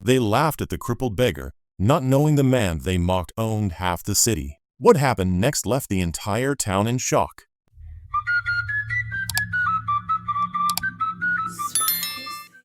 They laughed at the crippled beggar, not knowing the man they mocked owned half the city. What happened next left the entire town in shock.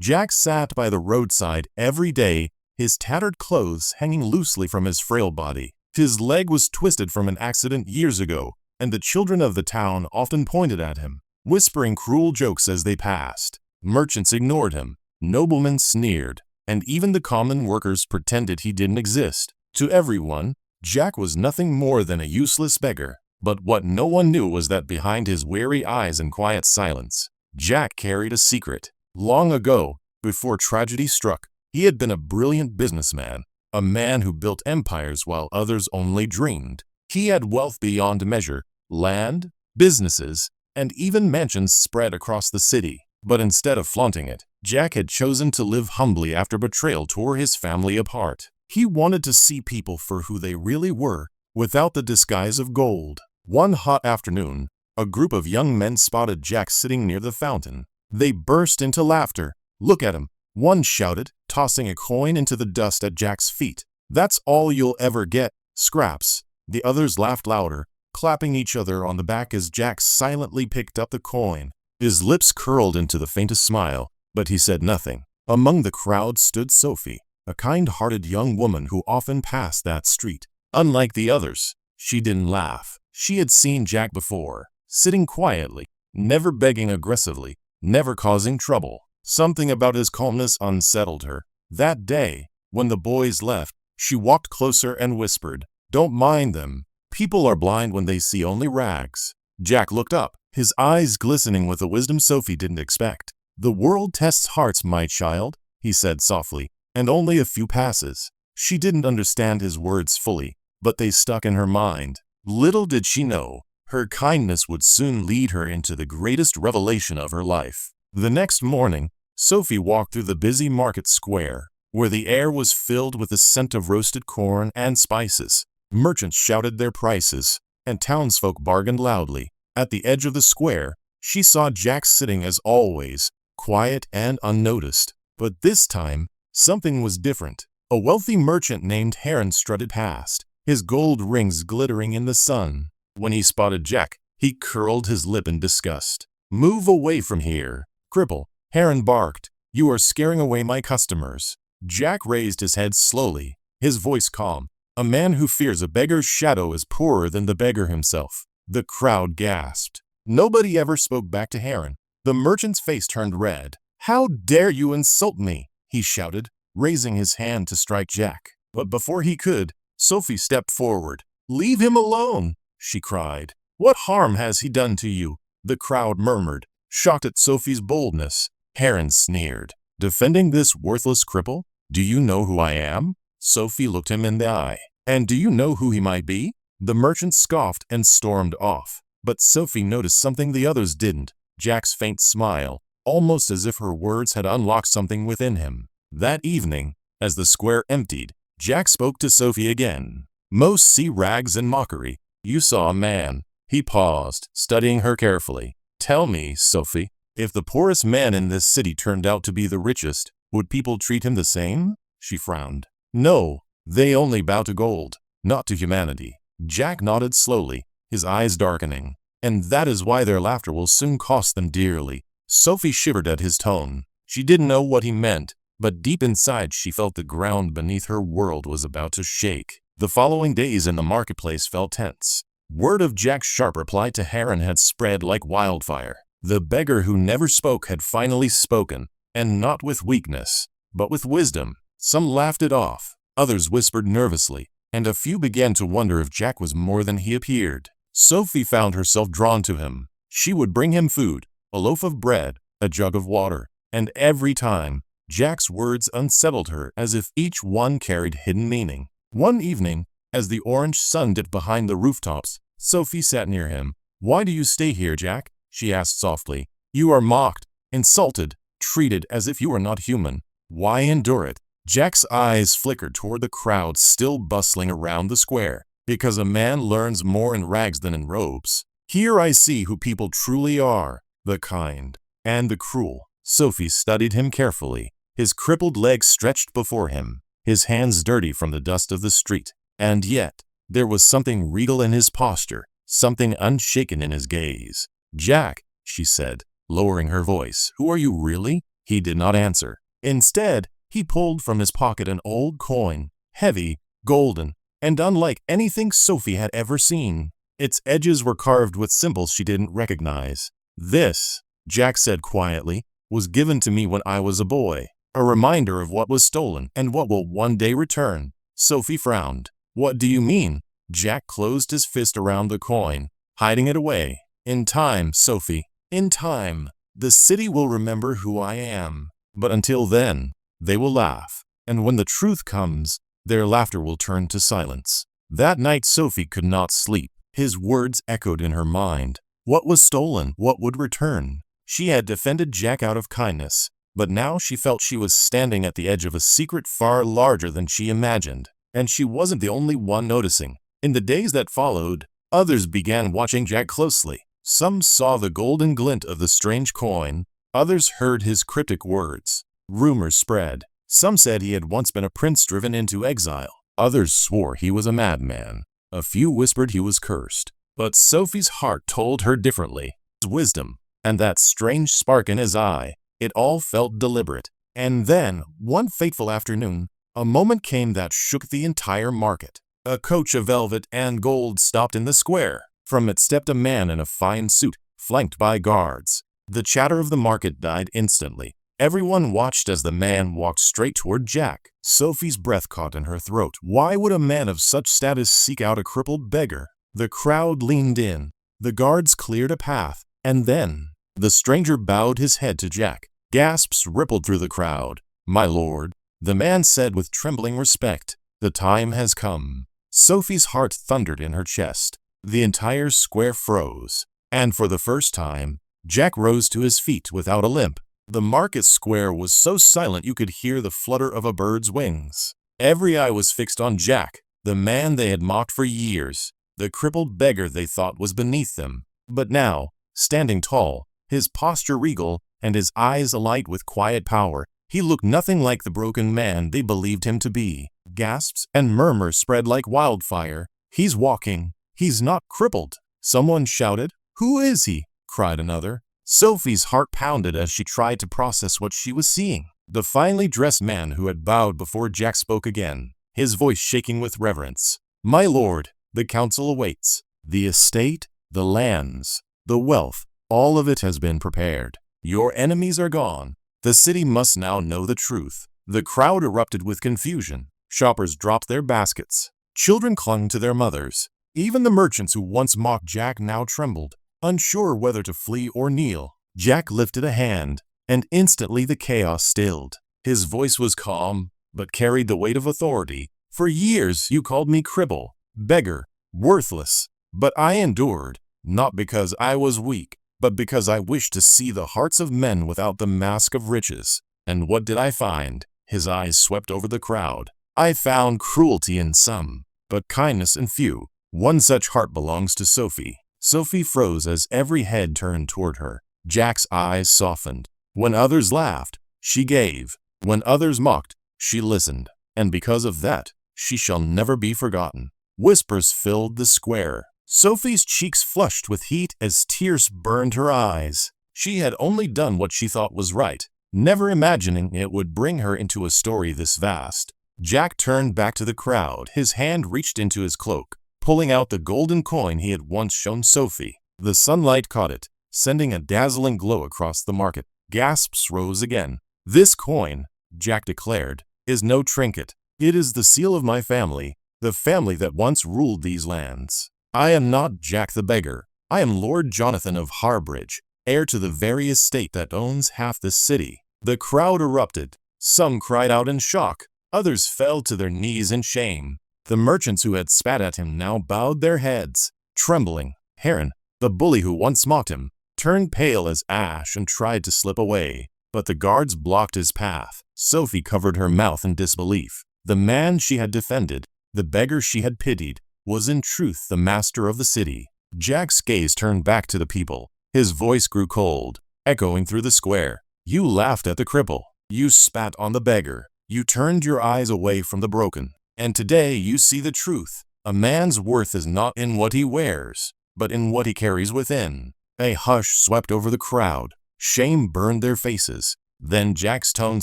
Jack sat by the roadside every day, his tattered clothes hanging loosely from his frail body. His leg was twisted from an accident years ago, and the children of the town often pointed at him, whispering cruel jokes as they passed. Merchants ignored him, noblemen sneered, and even the common workers pretended he didn't exist. To everyone, Jack was nothing more than a useless beggar. But what no one knew was that behind his weary eyes and quiet silence, Jack carried a secret. Long ago, before tragedy struck, he had been a brilliant businessman, a man who built empires while others only dreamed. He had wealth beyond measure, land, businesses, and even mansions spread across the city. But instead of flaunting it, Jack had chosen to live humbly after betrayal tore his family apart. He wanted to see people for who they really were, without the disguise of gold. One hot afternoon, a group of young men spotted Jack sitting near the fountain. They burst into laughter. "Look at him," one shouted, tossing a coin into the dust at Jack's feet. "That's all you'll ever get, scraps." The others laughed louder, clapping each other on the back as Jack silently picked up the coin. His lips curled into the faintest smile, but he said nothing. Among the crowd stood Sophie, a kind-hearted young woman who often passed that street. Unlike the others, she didn't laugh. She had seen Jack before, sitting quietly, never begging aggressively, never causing trouble. Something about his calmness unsettled her. That day, when the boys left, she walked closer and whispered, "Don't mind them. People are blind when they see only rags." Jack looked up, his eyes glistening with a wisdom Sophie didn't expect. "The world tests hearts, my child," he said softly, "and only a few passes." She didn't understand his words fully, but they stuck in her mind. Little did she know, her kindness would soon lead her into the greatest revelation of her life. The next morning, Sophie walked through the busy market square, where the air was filled with the scent of roasted corn and spices. Merchants shouted their prices, and townsfolk bargained loudly. At the edge of the square, she saw Jack sitting as always, quiet and unnoticed. But this time, something was different. A wealthy merchant named Ayaan strutted past, his gold rings glittering in the sun. When he spotted Jack, he curled his lip in disgust. "Move away from here, cripple," Ayaan barked. "You are scaring away my customers." Jack raised his head slowly, his voice calm. "A man who fears a beggar's shadow is poorer than the beggar himself." The crowd gasped. Nobody ever spoke back to Ayaan. The merchant's face turned red. "How dare you insult me?" he shouted, raising his hand to strike Jack. But before he could, Sophie stepped forward. "Leave him alone," she cried. "What harm has he done to you?" The crowd murmured, shocked at Sophie's boldness. Ayaan sneered. "Defending this worthless cripple? Do you know who I am?" Sophie looked him in the eye. "And do you know who he might be?" The merchant scoffed and stormed off. But Sophie noticed something the others didn't. Jack's faint smile, almost as if her words had unlocked something within him. That evening, as the square emptied, Jack spoke to Sophie again. "Most see rags and mockery. You saw a man." He paused, studying her carefully. "Tell me, Sophie, if the poorest man in this city turned out to be the richest, would people treat him the same?" She frowned. "No, they only bow to gold, not to humanity." Jack nodded slowly, his eyes darkening. "And that is why their laughter will soon cost them dearly." Sophie shivered at his tone. She didn't know what he meant, but deep inside she felt the ground beneath her world was about to shake. The following days in the marketplace felt tense. Word of Jack's sharp reply to Ayaan had spread like wildfire. The beggar who never spoke had finally spoken, and not with weakness, but with wisdom. Some laughed it off, others whispered nervously, and a few began to wonder if Jack was more than he appeared. Sophie found herself drawn to him. She would bring him food, a loaf of bread, a jug of water, and every time, Jack's words unsettled her as if each one carried hidden meaning. One evening, as the orange sun dipped behind the rooftops, Sophie sat near him. "Why do you stay here, Jack?" she asked softly. "You are mocked, insulted, treated as if you were not human. Why endure it?" Jack's eyes flickered toward the crowd still bustling around the square. "Because a man learns more in rags than in robes. Here I see who people truly are, the kind and the cruel." Sophie studied him carefully. his crippled legs stretched before him, his hands dirty from the dust of the street. And yet, there was something regal in his posture, something unshaken in his gaze. "Jack," she said, lowering her voice, "who are you really?" He did not answer. Instead, he pulled from his pocket an old coin, heavy, golden, and unlike anything Sophie had ever seen. Its edges were carved with symbols she didn't recognize. "This," Jack said quietly, "was given to me when I was a boy, a reminder of what was stolen and what will one day return." Sophie frowned. "What do you mean?" Jack closed his fist around the coin, hiding it away. "In time, Sophie, in time, the city will remember who I am. But until then, they will laugh. And when the truth comes, their laughter will turn to silence." That night Sophie could not sleep. His words echoed in her mind. What was stolen? What would return? She had defended Jack out of kindness, but now she felt she was standing at the edge of a secret far larger than she imagined. And she wasn't the only one noticing. In the days that followed, others began watching Jack closely. Some saw the golden glint of the strange coin. Others heard his cryptic words. Rumors spread. Some said he had once been a prince driven into exile. Others swore he was a madman. A few whispered he was cursed. But Sophie's heart told her differently. His wisdom, and that strange spark in his eye, it all felt deliberate. And then, one fateful afternoon, a moment came that shook the entire market. A coach of velvet and gold stopped in the square. From it stepped a man in a fine suit, flanked by guards. The chatter of the market died instantly. Everyone watched as the man walked straight toward Jack. Sophie's breath caught in her throat. Why would a man of such status seek out a crippled beggar? The crowd leaned in. The guards cleared a path. And then, the stranger bowed his head to Jack. Gasps rippled through the crowd. "My lord," the man said with trembling respect, "the time has come." Sophie's heart thundered in her chest. The entire square froze. And for the first time, Jack rose to his feet without a limp. The market square was so silent you could hear the flutter of a bird's wings. Every eye was fixed on Jack, the man they had mocked for years, the crippled beggar they thought was beneath them. But now, standing tall, his posture regal, and his eyes alight with quiet power, he looked nothing like the broken man they believed him to be. Gasps and murmurs spread like wildfire. "He's walking. He's not crippled." Someone shouted. "Who is he?" cried another. Sophie's heart pounded as she tried to process what she was seeing. The finely dressed man who had bowed before Jack spoke again, his voice shaking with reverence. "My lord, the council awaits. The estate, the lands, the wealth, all of it has been prepared. Your enemies are gone. The city must now know the truth." The crowd erupted with confusion. Shoppers dropped their baskets. Children clung to their mothers. Even the merchants who once mocked Jack now trembled, unsure whether to flee or kneel. Jack lifted a hand, and instantly the chaos stilled. His voice was calm, but carried the weight of authority. "For years you called me cripple, beggar, worthless. But I endured, not because I was weak, but because I wished to see the hearts of men without the mask of riches. And what did I find?" His eyes swept over the crowd. "I found cruelty in some, but kindness in few. One such heart belongs to Sophie." Sophie froze as every head turned toward her. Jack's eyes softened. When others laughed, she gave. When others mocked, she listened. And because of that, she shall never be forgotten. Whispers filled the square. Sophie's cheeks flushed with heat as tears burned her eyes. She had only done what she thought was right, never imagining it would bring her into a story this vast. Jack turned back to the crowd. His hand reached into his cloak, pulling out the golden coin he had once shown Sophie. The sunlight caught it, sending a dazzling glow across the market. Gasps rose again. "This coin," Jack declared, "is no trinket. It is the seal of my family, the family that once ruled these lands. I am not Jack the beggar. I am Lord Jonathan of Harbridge, heir to the very estate that owns half this city." The crowd erupted. Some cried out in shock. Others fell to their knees in shame. The merchants who had spat at him now bowed their heads, trembling. Ayaan, the bully who once mocked him, turned pale as ash and tried to slip away, but the guards blocked his path. Sophie covered her mouth in disbelief. The man she had defended, the beggar she had pitied, was in truth the master of the city. Jack's gaze turned back to the people. His voice grew cold, echoing through the square. "You laughed at the cripple. You spat on the beggar. You turned your eyes away from the broken. And today you see the truth. A man's worth is not in what he wears, but in what he carries within. A hush swept over the crowd. Shame burned their faces. Then Jack's tone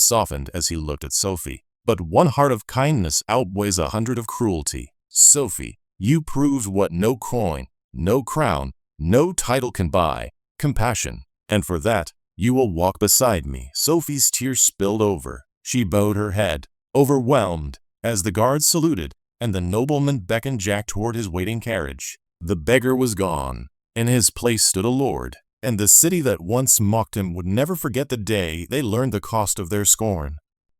softened as he looked at Sophie. But one heart of kindness outweighs 100 of cruelty. Sophie, you proved what no coin, no crown, no title can buy: compassion. And for that, you will walk beside me. Sophie's tears spilled over. She bowed her head, overwhelmed, as the guards saluted, and the nobleman beckoned Jack toward his waiting carriage. The beggar was gone. In his place stood a lord, and the city that once mocked him would never forget the day they learned the cost of their scorn.